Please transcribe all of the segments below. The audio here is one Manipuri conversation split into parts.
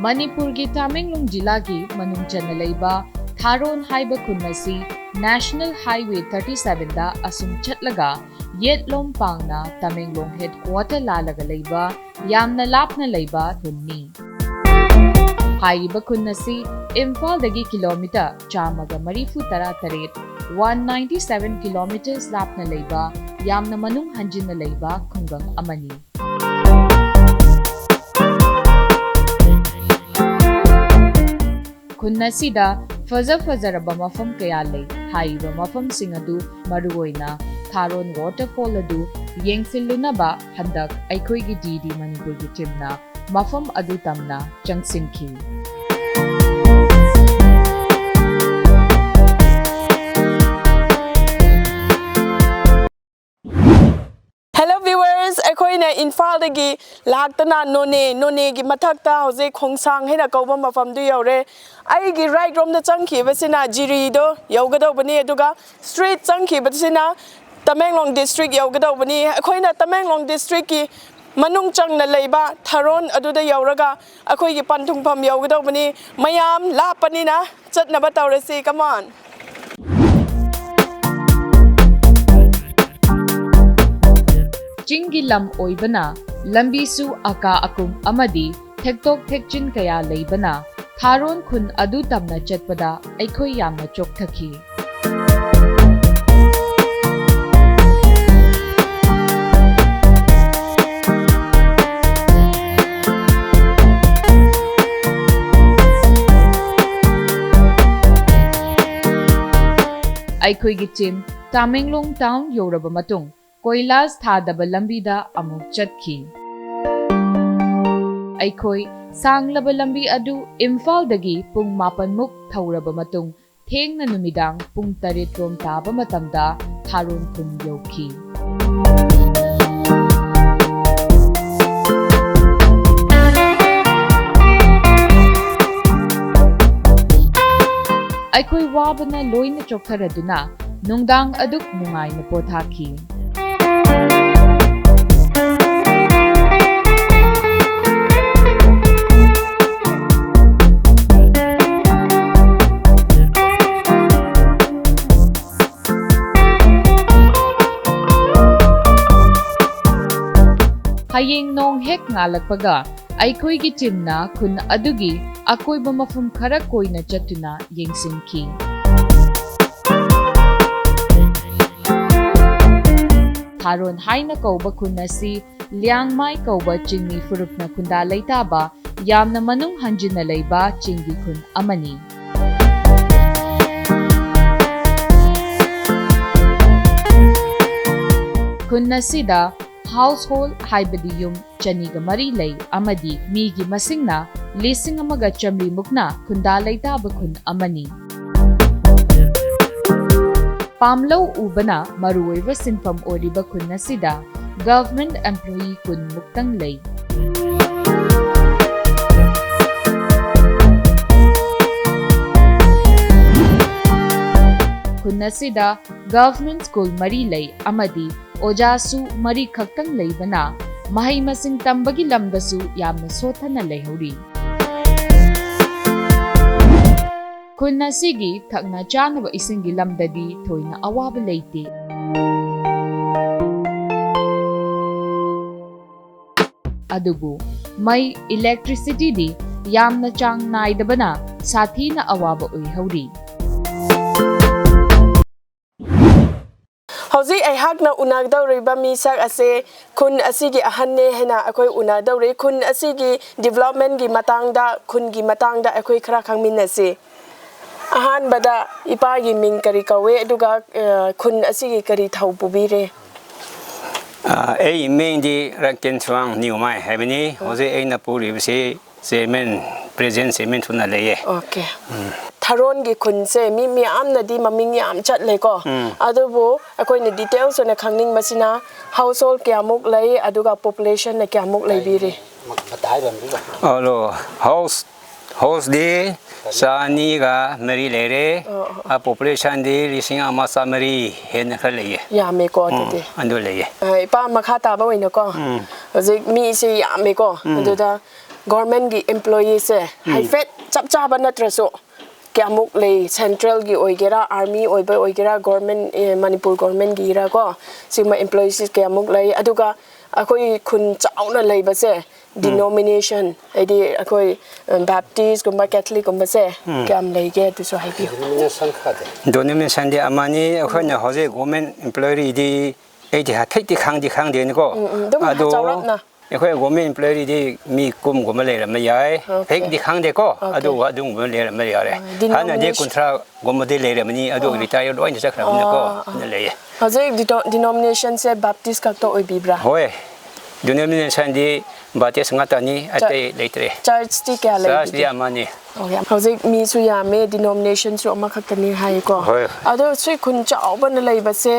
Manipur ki Tamenglong Jilla ki manung chana leiba Tharon haiba khun asi National Highway 37 da asum chatlaga yetlom pangna Tamenglong headquarter lalaga leiba yamna lapna leiba thunni. Haiba khun asi Imphal dagi kilometer chamaga marifu tara taret 197 kilometers lapna leiba yamna manung hanjina leiba khungang amani. Khunna sida fazaraba mafam kaya lei haiba mafam singadu maruoina Tharon Waterfall adu yengsilunaba handak aikoi gi DD Manipur gi timna mafam adu tamna changsinki. Hello viewers, akoina Imphal dagi laktana none gi mathakta hoje khongsang hena kauba mafam du yaure ai gi right rom da changki basina jiri do yogado bani aduga street changki basina Tamenglong district yogado bani akoina Tamenglong district ki manung changna leiba Tharon aduda yauraga akoi gi panthung pham yogado bani mayam lapani na chatna ba tawresi come on. Chingi lam oibana lambisu aka akum amadi thektok thekchin kaya leibana Tharon khun adu tamna chatpada aikhoi yamna chokthaki. Aikhoi gi team Tamenglong town yoraba matung Koilas thadaba lambida amuk chatki. Aikhoi sanglaba lambi adu Imphal dagi pung mapan muk thauraba matung thengna numidang pung 8 rom taba matamda Tharon khun yauki. Aikhoi wabana loina chokharaduna nungdang aduk mungai na pothaki. Hayeng nong hek ngalakpaga aikhoi gi timna khun adugi akoiba mafum khara koina chatuna yengsinki. Tharon haina kauba khun asi liangmai kauba chingmi furupna khunda leitaba yamna manung hanjina leiba chingi khun amani. Khunna sida household haibadi yum chaniga mari lei amadi migi masingna lising amaga chamri mukna khunda leitaba khun amani. Pamlo ubana maruoiba sinfam oriba khunna sida government employee kun muktang lei. Khunna sida government school mari lei amadi Ojasu mari khaktang leibana mahai masing tambagi lamdasu yamna sothana leihori. Khunna sigi thakna chanaba isingi lamdadi thoina awaba leite. Adubu mai electricity di yamna chang naidabana sathina awaba oihori. Hoji ai hakna unagdawriba misak ase khun asigi ahanne hena akoi unagdawri khun asigi development gi matangda khun gi matangda akoi khara khangminase ahan bada ipa gi ming kari kawe aduga khun asigi kari thau pubire ai ming di Raikhan swang niumai habini hoji ai na puri bisi semen present semen thuna leye. Okay. Tharon gi khun se mi amna di maming yam chat le ko adubu akoi ni details na khangning masina household kyamuk lei aduga population na kyamuk lei bire alo house di sani ga meri lere a population di lising amasa meri hen khale ya me ko de andu leye pa makha ta ba wina ko hoje mi se ya me ko aduda government gi employee se haifet chap cha ba natraso kyamuk lei central gi oigera army oiba oigera government Manipur government gi ra ko sima employees kyamuk lei aduga akoi khun chauna leiba se denomination edi akoi Baptist gumba Catholic gumba se kyam leige tu so haibi denomination de amani akhona hoje government employee di edi ha thai ti khang de ni ko ado akhoi government employee di mi kum gum le ma yai thai ti khang de ko ado wa dung gum le ma yare hana de kontra gum de le mani ado retire loi ni sakra ni ko le hoje denomination se Baptist ka to oibibra hoi denomination di Baptist ngatani ate leitre church ti kya le church di amani hoje mi su ya me denomination su ama khaktani hai ko ado sui khun chau ban leiba se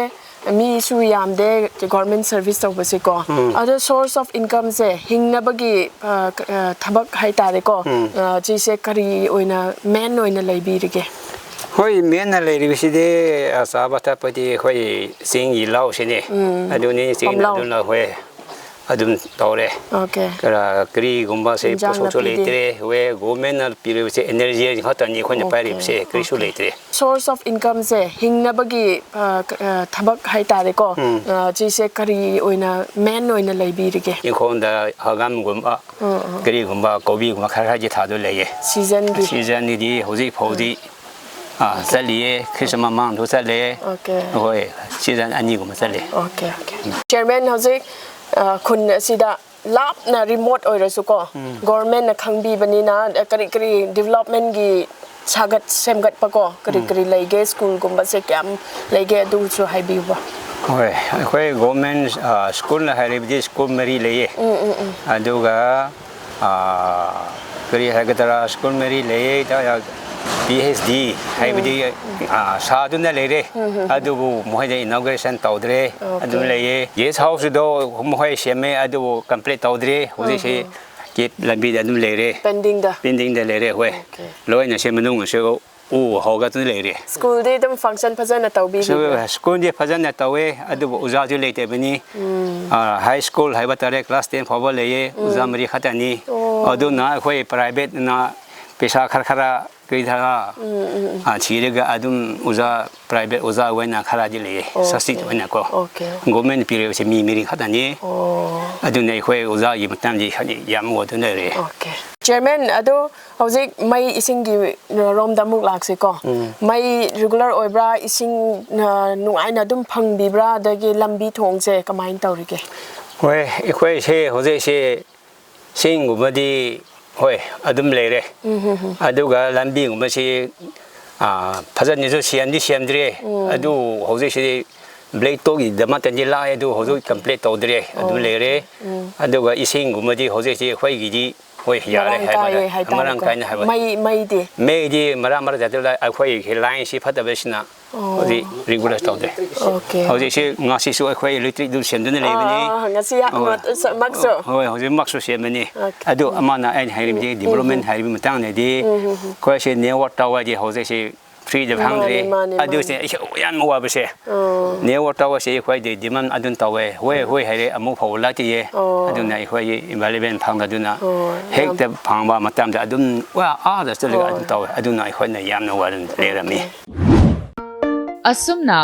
mi su yam de government service to base ko ado source of income se hingna bagi thabak hai tare ko ji se kari oina main oina leibi rige hoi men na le risi de asabata pati hoi sing yi lao sine aduni sing aduna hoi adum tore okay kara kri gumba se poso letre we government na pire se energy hatani khone pari se kri su letre source of income se hingna bagi thabak hai tare ko ji se kari oina main oina leibi rige inkhonda hagam gumba kri gumba kobi gumba khara ji thadu leye season ni di hoji phodi saliye Christmas mang do sale okay hoi season ani gumba sale okay chairman hoji khun sida lap na remote oirasu ko government na khangbi bani na kari development gi sagat semgat pa ko kari leige school gumba se kyam leige du chu haibi ba hoi khoi government school na hari bi school mari leye aduga kari hagatara school mari leye ta PhD haibidi saduna lere adubu mohaida inauguration tawdre adu leye yes house do mohai seme adu complete tawdre hoje se ke lambi adu lere pending da lere hoi loina se manung se u hoga tu lere school de dum function phajana tawbi school de phajana tawe adu uja ju lete bani high school haibatare class 10 phobal leye uja mari khatani adu na hoi private na pesa khara kri thara chirega adum uza private uza wena khara di le sasti wena ko government pire se mi miri khatani adu nei khoi uza yi matam ji khani yam wo dun le chairman adu hojik mai ising gi rom damuk lakse ko mai regular oibra ising nuai na dum phang bibra dagi lambi thong se kamain tawrige hoi khoi se hojik se sing gubadi hoi adum leire aduga lambi gumba si phajani jo siamdre adu hoje si black togi damatani la adu hoje complete tawdre adu leire aduga ising gumba di hoje si hoi gi hoi yare hai marang kaina hai mai di mara jatla hoi line si phatabesina hoje regular tawdre hoje si ngasi su hoi electric du sendune lebani ngasi makso hoi hoje makso semani adu amana ai hairi development hairi matang ne di ko se network tower di hoje si free de hangre adu se yan mo ba se network tower se ko de demand adun tawe hoi hairi amu phawla ti ye adu na hoi invaluable phang aduna hek de phangba matam da adun wa da se adun tawe adu na hoi na yam na waran lerami asumna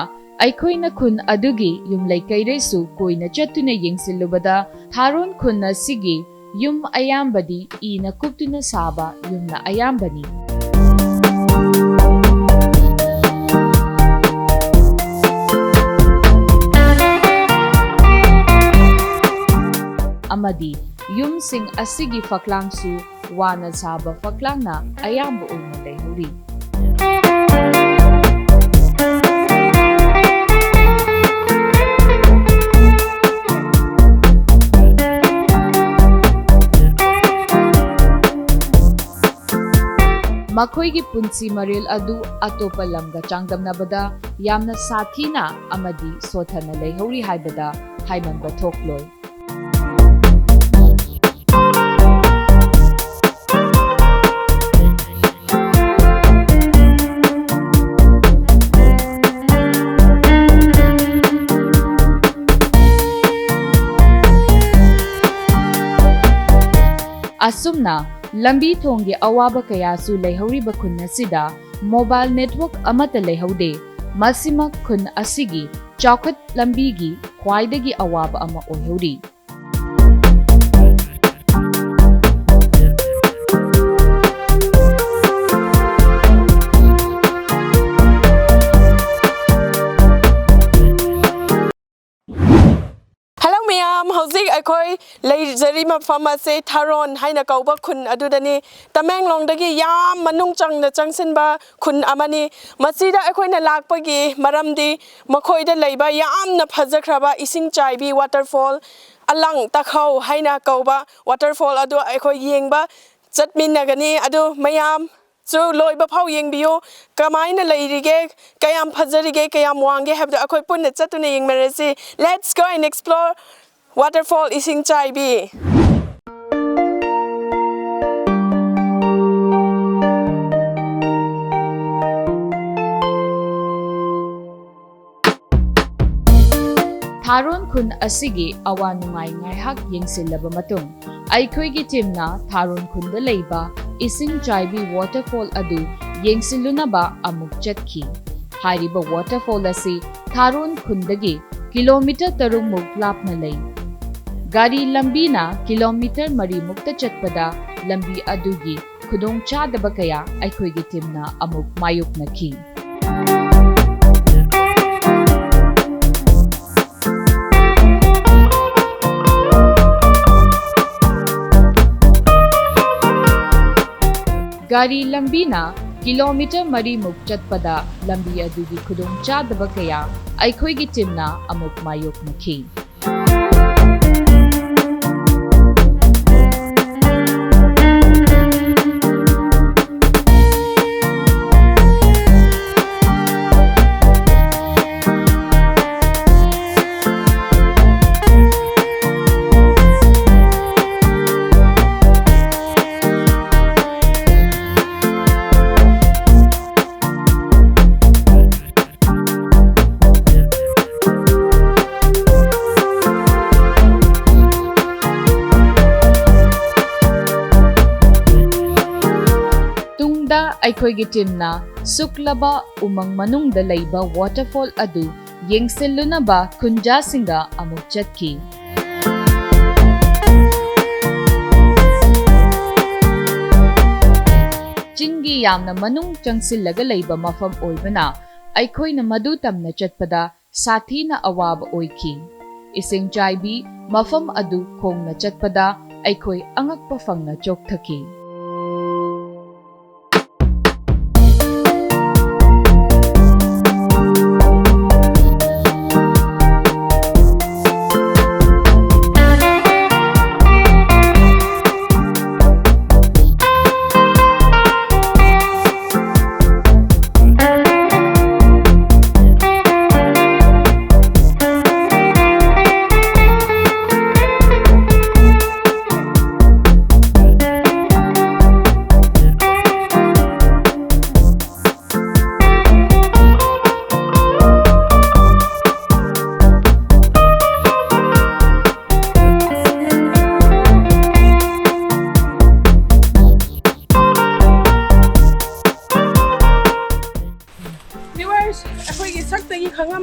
aikoina khun adugi yum laikairesu koina chatuna yengsilubada Tharon khunna sigi yum ayambadi ina kuptuna saba yumna ayambani amadi yum sing asigi faklangsu wana saba faklangna ayamba ulna leihuri Makoigi punsi maril adu atopa lamga changdamnabada yamna sathina amadi sothana leihori haibada haimanba thokloi asumna lambi thonggi awaba kaya su leihoriba khun asida mobile network amata leihaude masimak khun asigi chawkhat lambi gi khwaidagi awaba ama oihori Hauzik akhoi leizari mafam ase Tharon haina kauba khun adudani Tamenglongdagi yam manung changna changsinba khun amani masida akhoina lakpagi maramdi makhoida leiba yamna phajakraba ising chaibi waterfall alang takhau haina kauba waterfall adu akhoi yengba chatminagani adu mayam so loiba phau yengbiyo kamaina leirige kayam phajarige kayam wange habda akhoi punna chatuna yengmerasi. Let's go and explore waterfall ising chaibi. Tharon khun asigi awa nungai ngaihak yengsilaba matung aikhoigi teamna Tharon khunda leiba ising chaibi waterfall adu yengsilunaba amuk chatkhi hairiba waterfall asi Tharon khundagi kilometer tarumuk lapna lei gari lambi na kilometer mari mukta chatpada lambi adugi khudong chadaba kaya aikhoigi teamna amuk mayuk nakhi gari lambi na kilometer mari muk chatpada lambi adugi khudong chadaba kaya aikhoigi teamna amuk mayuk nakhi aikhoigi teamna suklaba umang manungda leiba waterfall adu yengsilunaba khunjasinga amuk chatkhi chingi yamna manung changsillaga leiba mafam oibana aikhoina madu tamna chatpada sathina awaba oikhi ising chaibi mafam adu khongna chatpada aikhoi angakpa fangna chokthaki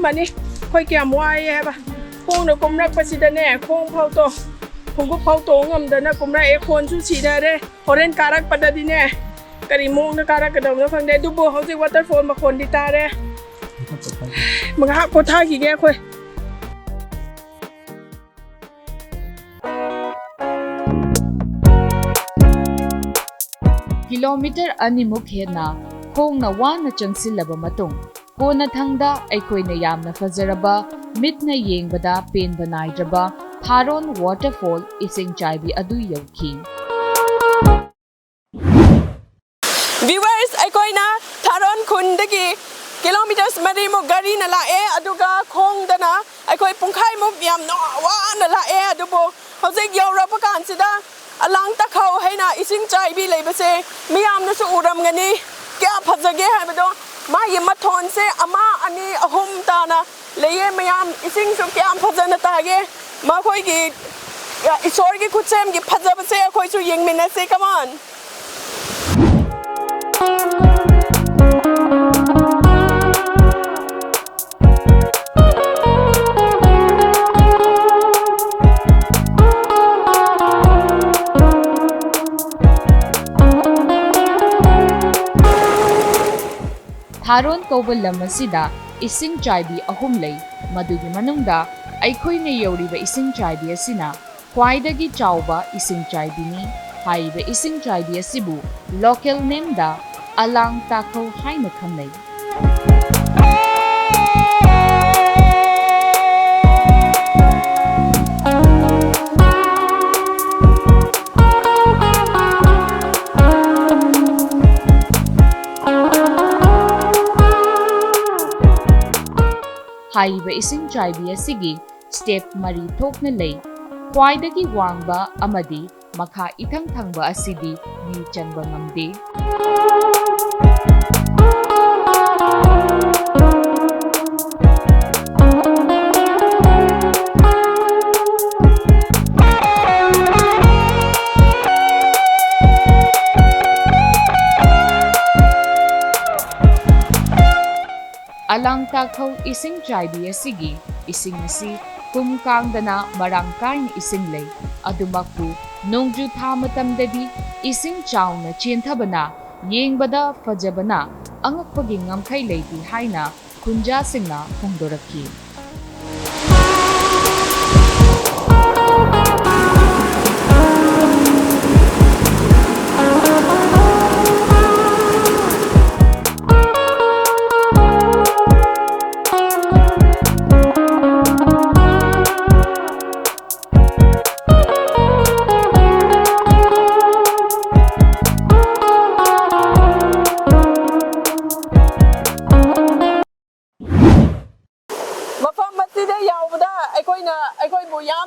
Mani khoi kiam wai heba khong na komna pasida ne khong phau to khong phau to ngam da na komna e khon chu chi da re horen karak pada di ne kari mong na karak kadam na phang de du bo hausi waterfall ma khon di ta re mga ha ko tha ki ge khoi kilometer animuk hena khong na wana changsilaba matung kona thangda aikoina yamna fajaraba mitna yengbada penba naidraba Tharon Waterfall ising chaibi adu yauki viewers aikoina Tharon khundagi kilometers mari mo gari na la e aduga khongdana aikoi pungkhai mo yam no wa na la e adubo hojik yaurapa kansida alang takhau haina ising chaibi leibase miyam na su uram ngani kya phajage haibado mai mathon se ama ani ahum ta na leye mayam ising su kya phajana ta ge ma khoi gi ꯏꯁꯣꯔꯒꯤ ꯈꯨꯠꯁꯦꯝꯒꯤ ꯐꯖꯕꯁꯦ ꯑꯩꯈꯣꯏꯁꯨ ꯌꯦꯡꯃꯤꯟꯅꯁꯦ come on Tharon kauba lam asida ising chaibi ahum lei madugi manungda ꯑꯩꯈꯣꯏꯅ ꯌꯧꯔꯤꯕ ꯏꯁꯤꯡ ꯆꯥꯏꯕꯤ ꯑꯁꯤꯅ ꯈ꯭ꯋꯥꯏꯗꯒꯤ ꯆꯥꯎꯕ ꯏꯁꯤꯡ ꯆꯥꯏꯕꯤꯅꯤ ꯍꯥꯏꯔꯤꯕ ꯏꯁꯤꯡ ꯆꯥꯏꯕꯤ ꯑꯁꯤꯕꯨ ꯂꯣꯀꯦꯜ ꯅꯦꯝꯗ ꯑꯂꯥꯡ ꯇꯥꯈꯧ ꯍꯥꯏꯅ ꯈꯪꯅꯩ ꯍꯥꯏꯔꯤꯕ ꯏꯁꯤꯡ ꯆꯥꯏꯕꯤ ꯑꯁꯤꯒꯤ ꯁ꯭ꯇꯦꯞ ꯃꯔꯤ ꯊꯣꯛꯅ ꯂꯩ ꯈ꯭ꯋꯥꯏꯗꯒꯤ ꯋꯥꯡꯕ ꯑꯃꯗꯤ ꯃꯈꯥ ꯏꯊꯪ ꯊꯪꯕ ꯑꯁꯤꯗꯤ ꯃꯤ ꯆꯟꯕ ꯉꯝꯗꯦ ꯑꯂꯥꯡ ꯇꯥꯈꯧ ꯏꯁꯤꯡ ꯆꯥꯏꯕꯤ ꯑꯁꯤꯒꯤ ꯏꯁꯤꯡ ꯑꯁꯤ ꯀꯨꯝ ꯀꯥꯡꯗꯅ ꯃꯔꯥꯡ ꯀꯥꯏꯅ ꯏꯁꯤꯡ ꯂꯩ ꯑꯗꯨꯃꯛꯄꯨ ꯅꯣꯡꯖꯨ ꯊꯥ ꯃꯇꯝꯗꯗꯤ ꯏꯁꯤꯡ ꯆꯥꯎꯅ ꯆꯦꯟꯊꯕꯅ ꯌꯦꯡꯕꯗ ꯐꯖꯕꯅ ꯑꯉꯛꯄꯒꯤ ꯉꯝꯈꯩ ꯂꯩꯇꯦ ꯍꯥꯏꯅ ꯈꯨꯟꯖꯥꯁꯤꯡꯅ ꯐꯣꯡꯗꯣꯔꯛꯈꯤ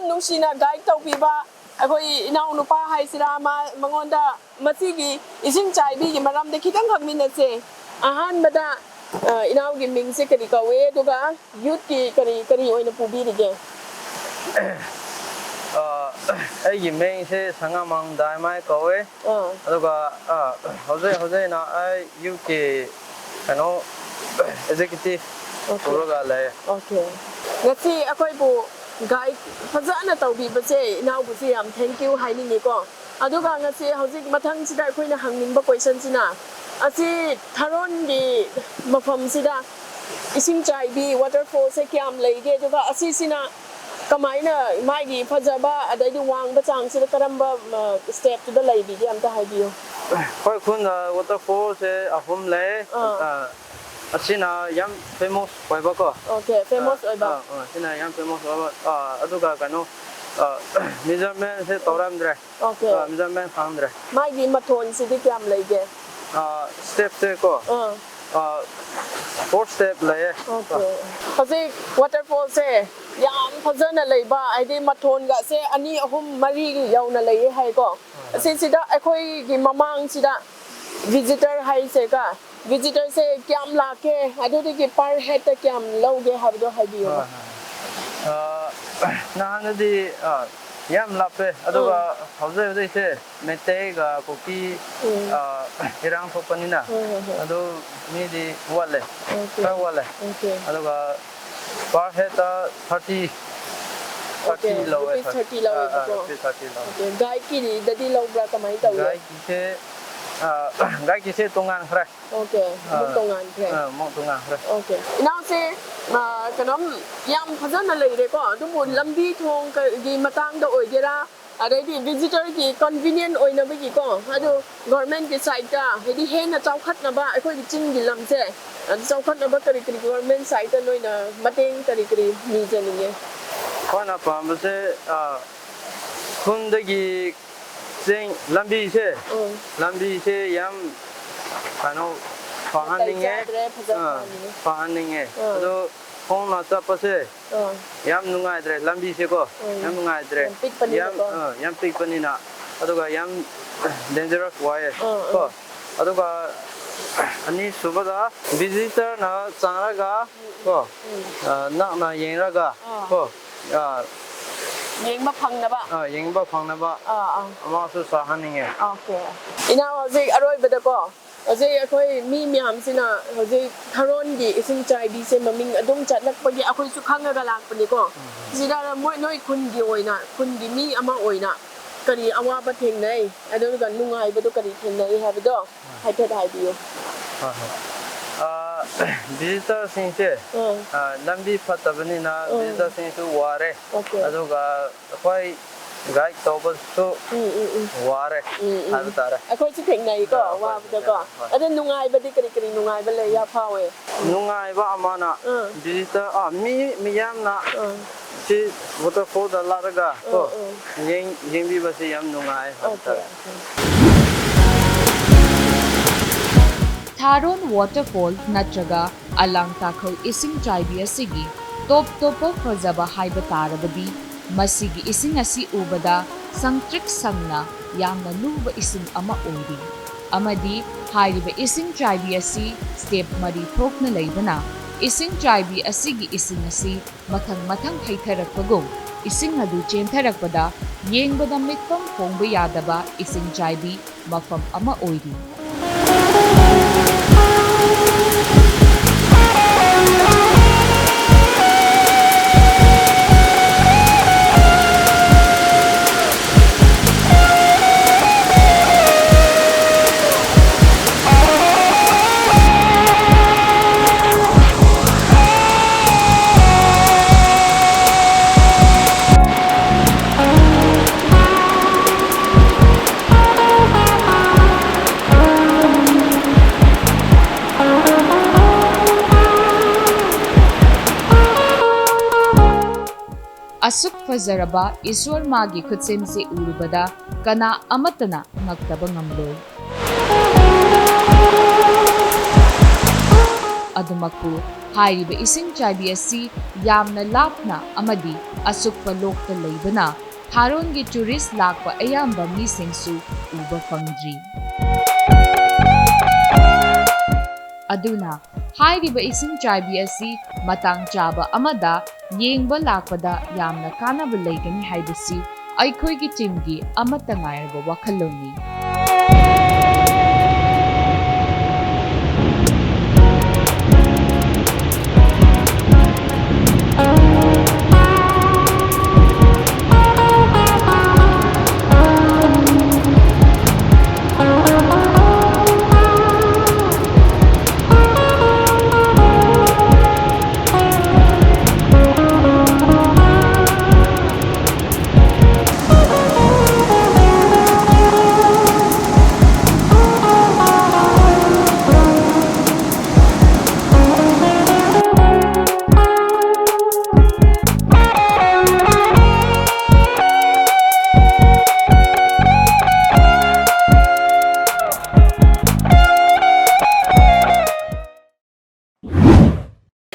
ꯅꯨꯡꯁꯤꯅ ꯒꯥꯏꯗ ꯇꯧꯕꯤꯕ ꯑꯩꯈꯣꯏ ꯏꯅꯥꯎꯅꯨꯄꯥ ꯍꯥꯏꯁꯤꯔꯥ ꯃꯉꯣꯟꯗ ꯃꯁꯤꯒꯤ ꯏꯁꯤꯡ ꯆꯥꯏꯕꯤꯒꯤ ꯃꯔꯝꯗ ꯈꯤꯇꯪ ꯈꯪꯃꯤꯟꯅꯁꯦ ꯑꯍꯥꯟꯕꯗ ꯏꯅꯥꯎꯒꯤ ꯃꯤꯡꯁꯦ ꯀꯔꯤ ꯀꯧꯋꯦ ꯑꯗꯨꯒ ꯌꯨꯠꯀꯤ ꯀꯔꯤ ꯑꯣꯏꯅ ꯄꯨꯕꯤꯔꯤꯒꯦ ꯑꯩꯒꯤ ꯃꯤꯡꯁꯦ ꯁꯉꯥꯃꯪ ꯗꯥꯏꯃꯥꯏ ꯀꯧꯋꯦ ꯑꯗꯨꯒ ꯍꯧꯖꯤꯛꯅ ꯑꯩ ꯌꯨꯠꯀꯤ ꯀꯩꯅꯣ ꯑꯦꯛꯖꯤꯀ꯭ꯌꯨꯇꯤꯚ ꯄꯨꯔꯒ ꯂꯩ ꯑꯣꯀꯦ ꯉꯁꯤ ꯑꯩꯈꯣꯏꯕꯨ ꯒꯥꯏꯗ ꯐꯖꯅ ꯇꯧꯕꯤꯕꯁꯦ ꯏꯅꯥꯎꯕꯨꯁꯦ ꯌꯥꯝ ꯊꯦꯡꯛ ꯌꯨ ꯍꯥꯏꯅꯤꯡꯉꯤꯀꯣ ꯑꯗꯨꯒ ꯉꯁꯤ ꯍꯧꯖꯤꯛ ꯃꯊꯪꯁꯤꯗ ꯑꯩꯈꯣꯏꯅ ꯍꯪꯅꯤꯡꯕ ꯀꯣꯏꯁꯟꯁꯤꯅ ꯑꯁꯤ ꯊꯥꯔꯣꯟꯒꯤ ꯃꯐꯝꯁꯤꯗ ꯏꯁꯤꯡ ꯆꯥꯏꯕꯤ ꯋꯥꯇꯔꯐꯣꯜꯁꯦ ꯀꯌꯥꯝ ꯂꯩꯒꯦ ꯑꯗꯨꯒ ꯑꯁꯤꯁꯤꯅ ꯀꯃꯥꯏꯅ ꯃꯥꯒꯤ ꯐꯖꯕ ꯑꯗꯩꯗꯤ ꯋꯥꯡꯕ ꯆꯥꯡꯁꯤꯗ ꯀꯔꯝꯕ ꯁ꯭ꯇꯦꯞꯇꯨꯗ ꯂꯩꯕꯤꯒꯦ ꯑꯝꯇ ꯍꯥꯏꯕꯤꯌꯨ ꯑꯩꯈꯣꯏ ꯈꯨꯟꯗ ꯋꯥꯇꯔꯐꯣꯜꯁꯦ ꯑꯍꯨꯝ ꯂꯩ ꯑꯁꯤꯅ ꯌꯥꯝ ꯐꯦꯃꯣꯁ ꯑꯣꯏꯕꯀꯣ ꯑꯣꯀꯦ ꯐꯦꯃꯣꯁ ꯑꯣꯏꯕ ꯑꯁꯤꯅ ꯌꯥꯝ ꯐꯦꯃꯣꯁ ꯑꯣꯏꯕ ꯑꯗꯨꯒ ꯀꯩꯅꯣ ꯃꯦꯖꯔꯃꯦꯟꯁꯦ ꯇꯧꯔꯝꯗ꯭ꯔꯦ ꯑꯣꯀꯦ ꯃꯦꯖꯔꯃꯦꯟ ꯈꯪꯗ꯭ꯔꯦ ꯃꯥꯒꯤ ꯃꯊꯣꯟꯁꯤꯗꯤ ꯀꯌꯥꯝ ꯂꯩꯒꯦ ꯁ꯭ꯇꯦꯞꯁꯦ ꯀꯣ 4 step ꯂꯩꯌꯦ ꯍꯧꯖꯤꯛ ꯋꯥꯇꯔꯐꯣꯜꯁꯦ ꯌꯥꯝ ꯐꯖꯅ ꯂꯩꯕ ꯍꯥꯏꯗꯤ ꯃꯊꯣꯟꯒꯁꯦ 2, 3, 4 ꯌꯧꯅ ꯂꯩꯌꯦ ꯍꯥꯏꯀꯣ ꯑꯁꯤꯁꯤꯗ ꯑꯩꯈꯣꯏꯒꯤ ꯃꯃꯥꯡꯁꯤꯗ ꯚꯤꯖꯤꯇꯔ ꯍꯥꯏꯁꯦꯒ ꯚꯤꯖꯤꯇꯔꯁꯦ ꯀꯌꯥꯝ ꯂꯥꯛꯀꯦ ꯑꯗꯨꯗꯒꯤ ꯄꯔ ꯍꯦꯗꯇ ꯀꯌꯥꯝ ꯂꯧꯒꯦ ꯍꯥꯏꯕꯗꯣ ꯍꯥꯏꯕꯤꯌꯨ ꯅꯍꯥꯟꯗꯤ ꯌꯥꯝ ꯂꯥꯞꯄꯦ ꯑꯗꯨꯒ ꯍꯧꯖꯤꯛꯁꯦ ꯃꯩꯇꯩꯒ ꯀꯨꯀꯤ ꯏꯔꯥꯡ ꯊꯣꯛꯄꯅꯤꯅ ꯑꯗꯨ ꯃꯤꯗꯤ ꯋꯥꯠꯂꯦ ꯈꯔ ꯋꯥꯠꯂꯦ ꯑꯗꯨꯒ ꯄꯔ ꯍꯦꯗꯇ 30 ꯂꯧꯋꯦ 30 ꯂꯧꯋꯦꯕꯀꯣ ꯒꯥꯏꯗꯀꯤꯗꯗꯤ ꯂꯧꯕ꯭ꯔꯥ ꯀꯃꯥꯏꯅ ꯇꯧꯒꯦ ꯒꯥꯏꯗꯀꯤꯁꯦ ꯇꯣꯉꯥꯟꯈ꯭ꯔꯦ ꯑꯃꯨꯛ ꯇꯣꯉꯥꯟꯈ꯭ꯔꯦ ꯑꯣꯀꯦ ꯏꯅꯥꯎꯁꯦ ꯀꯩꯅꯣꯝ ꯌꯥꯝ ꯐꯖꯅ ꯂꯩꯔꯦꯀꯣ ꯑꯗꯨꯕꯨ ꯂꯝꯕꯤ ꯊꯣꯡꯒꯤ ꯃꯇꯥꯡꯗ ꯑꯣꯏꯒꯦꯔꯥ ꯑꯗꯩꯗꯤ ꯚꯤꯖꯤꯇꯔꯒꯤ ꯀꯟꯚꯤꯅꯤꯌꯟ ꯑꯣꯏꯅꯕꯒꯤꯀꯣ ꯑꯗꯨ ꯒꯣꯔꯃꯦꯟꯠꯀꯤ ꯁꯥꯏꯠꯇ ꯍꯥꯏꯗꯤ ꯍꯦꯟꯅ ꯆꯥꯎꯈꯠꯅꯕ ꯑꯩꯈꯣꯏꯒꯤ ꯆꯤꯡꯒꯤ ꯂꯝꯁꯦ ꯆꯥꯎꯈꯠꯅꯕ ꯀꯔꯤ ꯒꯣꯔꯃꯦꯟꯠ ꯁꯥꯏꯠꯇ ꯅꯣꯏꯅ ꯃꯇꯦꯡ ꯀꯔꯤ ꯅꯤꯖꯅꯤꯡꯉꯦ ꯑꯩꯈꯣꯏꯅ ꯄꯥꯝꯕꯁꯦ ꯈꯨꯟꯗꯒꯤ ꯂꯝꯕꯤꯁꯦ ꯌꯥꯝ ꯀꯩꯅꯣ ꯐꯍꯟꯅꯤꯡꯉꯦ ꯑꯗꯣ ꯈꯣꯡꯅ ꯆꯠꯄꯁꯦ ꯌꯥꯝ ꯅꯨꯡꯉꯥꯏꯇ꯭ꯔꯦ ꯂꯝꯕꯤꯁꯦꯀꯣ ꯌꯥꯝ ꯅꯨꯡꯉꯥꯏꯇ꯭ꯔꯦ ꯌꯥꯝ ꯄꯤꯛꯄꯅꯤꯅ ꯑꯗꯨꯒ ꯌꯥꯝ ꯗꯦꯟꯖꯔꯁ ꯑꯣꯏꯌꯦ ꯀꯣ ꯑꯗꯨꯒ ꯑꯅꯤꯁꯨꯕꯗ ꯌꯦꯡꯕ ꯐꯪꯅꯕ ꯌꯦꯡꯕ ꯐꯪꯅꯕ ꯑꯃꯁꯨ ꯁꯥꯍꯟꯅꯤꯡꯉꯦ ꯑꯣꯀꯦ ꯏꯅꯥꯎ ꯍꯧꯖꯤꯛ ꯑꯔꯣꯏꯕꯗꯀꯣ ꯍꯧꯖꯤꯛ ꯑꯩꯈꯣꯏ ꯃꯤ ꯃꯌꯥꯝꯁꯤꯅ ꯍꯧꯖꯤꯛ ꯊꯥꯔꯣꯟꯒꯤ ꯏꯁꯤꯡ ꯆꯥꯏꯕꯤꯁꯦ ꯃꯃꯤꯡ ꯑꯗꯨꯝ ꯆꯠꯂꯛꯄꯒꯤ ꯑꯩꯈꯣꯏꯁꯨ ꯈꯪꯉꯒ ꯂꯥꯛꯄꯅꯤꯀꯣ ꯁꯤꯗ ꯅꯣꯏ ꯈꯨꯟꯒꯤ ꯑꯣꯏꯅ ꯈꯨꯟꯒꯤ ꯃꯤ ꯑꯃ ꯑꯣꯏꯅ ꯀꯔꯤ ꯑꯋꯥꯕ ꯊꯦꯡꯅꯩ ꯑꯗꯨꯒ ꯅꯨꯡꯉꯥꯏꯕꯗꯣ ꯀꯔꯤ ꯊꯦꯡꯅꯩ ꯍꯥꯏꯕꯗꯣ ꯍꯥꯏꯐꯦꯠ ꯍꯥꯏꯕꯤꯌꯨ ꯚꯤꯖꯤꯇꯔꯁꯤꯡꯁꯦ ꯂꯝꯕꯤ ꯐꯠꯇꯕꯅꯤꯅ ꯚꯤꯖꯤꯇꯔꯁꯤꯡꯁꯨ ꯋꯥꯔꯦ ꯑꯗꯨꯒ ꯑꯩꯈꯣꯏ ꯒꯥꯏꯗ ꯇꯧꯕꯁꯨ ꯋꯥꯔꯦ ꯍꯥꯏꯕ ꯇꯥꯔꯦ ꯑꯩꯈꯣꯏꯁꯨ ꯊꯦꯡꯅꯩꯀꯣ ꯋꯥꯕꯗꯀꯣ ꯑꯗꯣ ꯅꯨꯡꯉꯥꯏꯕꯗꯤ ꯀꯔꯤ ꯅꯨꯡꯉꯥꯏꯕ ꯂꯩ ꯐꯥꯎꯋꯦ ꯅꯨꯡꯉꯥꯏꯕ ꯑꯃꯅ ꯚꯤꯖꯤꯇꯔ ꯃꯤ ꯃꯤꯌꯥꯝꯅ ꯁꯤ ꯋꯥꯇꯔꯐꯣꯜꯗ ꯂꯥꯛꯂꯒ ꯌꯦꯡꯕꯤꯕꯁꯤ ꯌꯥꯝ ꯅꯨꯡꯉꯥꯏ ꯍꯥꯏꯕ ꯇꯥꯔꯦ Tharon Waterfall natraga Alang Takhau ising chaibi asigi top topa fazaba haiba tarabadi masigi ising asi ubada sangtrik sangna yamna luba ising ama oiri amadi hairiba ising chaibi asi step mari thokna leibana ising chaibi asigi ising asi mathang haitharakpagum ising adu chentharakpada yengbada mitfam phongba yadaba ising chaibi mafam ama oiri Asuk fazaraba Iswar magi khutsemse urubada kana amatana ngaktaba ngamloi adumaku hairiba ising chaibi asi yamna lapna amadi asukpa lokta leibana Tharon gi tourist lakpa ayamba misingsu uba fangdri aduna hairiba ising chaibi asi matang chaba amada yengba lakpada yamna kanaba leigani haibasi aikhoigi teamgi amata ngairba wakhaloni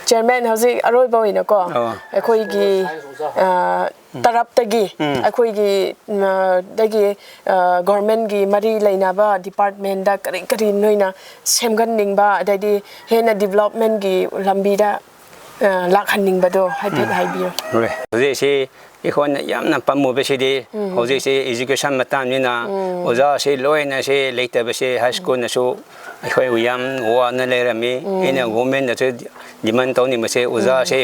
Chairman hausi aroi bawi na ko akhoi gi taraptagi akhoi gi dagi government gi mari leina ba department da kari noina semgan ningba adadi hena development gi lambi da lakhanning ba do haipet haibiyo hausi si ikhon yamna pamu be sidi hausi si education matamina oza si loina si leita be si high school na su akhoi yam wa na lerami ina government da demand tawni mase oza se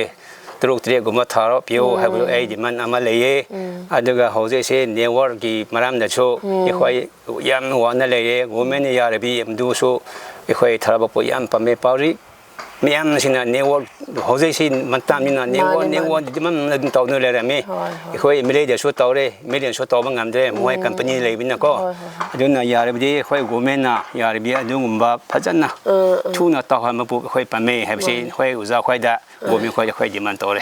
truk tre guma tharo pio habu ai demand ama leye aduga hausi se network gi maram da chu ikhoi yam wa na leye government ya rabi amdu su ikhoi tharaba po yam pame pauri miyam sina network hausi si matamina network demand tawno lerami ikhoi media su tawre media su tawba ngamde moi company leibina ko aduna ya rabi ikhoi government na ya rabi adungumba phajana thuna tawhama pu ikhoi pame habsi ikhoi uza khoi da government khoi demand tawre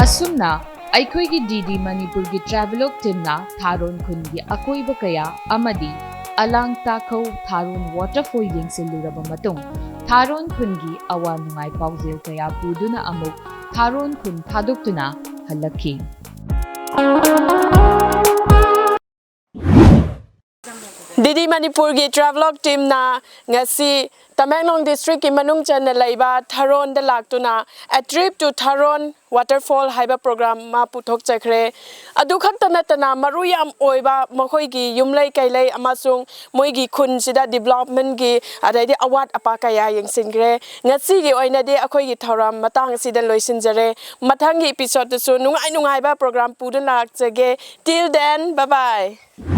asumna aikhoigi DD Manipur gi Travelogue teamna Tharon khungi akoiba kaya amadi Alang Takhau Tharon Waterfall yengsiluraba matung Tharon khungi awa nungai paujel kaya puduna amuk Tharon khun thaduktuna halakhi Didi Manipur gi Travelogue team na ngasi Tamenglong district ki manung chan na laiba Tharon da laktuna a trip to Tharon Waterfall haiba program ma puthok chakre adu khakta natana maru yam oiba makhoi gi yumlai kailai amasung moi gi khun sida development gi adai award apa kaya yang singre ngasi gi oina de akhoi gi thoram matang sida loisin jare mathang gi episode su nungai nungai ba program pudan lak chage till then bye bye